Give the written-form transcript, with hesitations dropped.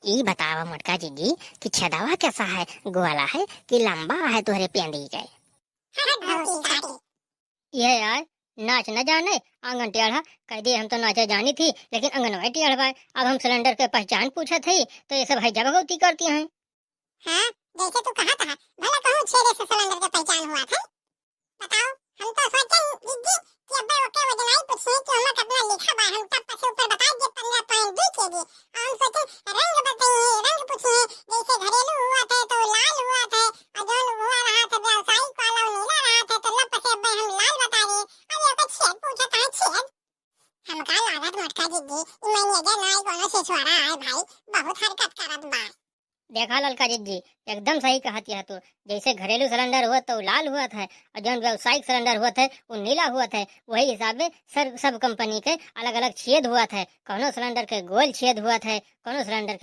ई बतावा मोटका जीजी कि छदवा कैसा है, ग्वाला है कि लंबा है तुहरे पेंदी के? ये यार नाच न जाने आंगन टेढ़ा कह दिए। हम तो नाचे जानी थी लेकिन आंगनवाड़ी टेढ़ बा। अब हम सिलेंडर के पहचान पूछा थी तो ये सब है जबगौती करती हैं। हाँ, जैसे तू कहा था भला कहूँ छेड़े से सिलेंडर के पहचान हुआ था। बताओ, हम तो सोचे दीदी कि अब्बे ओके वजनाई पूछे कि हमें कितना लिखा बा। हम तब पसे ऊपर बता दिए 15.2 केजी। और हम सोचे रंग बताइए, रंग पूछे जैसे घरेलू हुआ था तो लाल हुआ था, और जो हुआ रहा था व्यावसायिक वाला वो नीला रहा था। तो लब पसे अब्बे हम लाल बता दिए। अब ये का छेद पूछा था, छेद हमका लागत मोटका दीदी मैनेजर नाई कोनो से छोड़ा है भाई, बहुत हरकत करत बा। देखा ललका जीजी एकदम सही कहा तिया तू। जैसे घरेलू सिलेंडर हुआ तो लाल हुआ था और जो व्यावसायिक सिलेंडर हुआ था वो नीला हुआ था। वही हिसाब में सब कंपनी के अलग अलग छेद हुआ था। कोनो सिलेंडर के गोल छेद हुआ था, कोनो सिलेंडर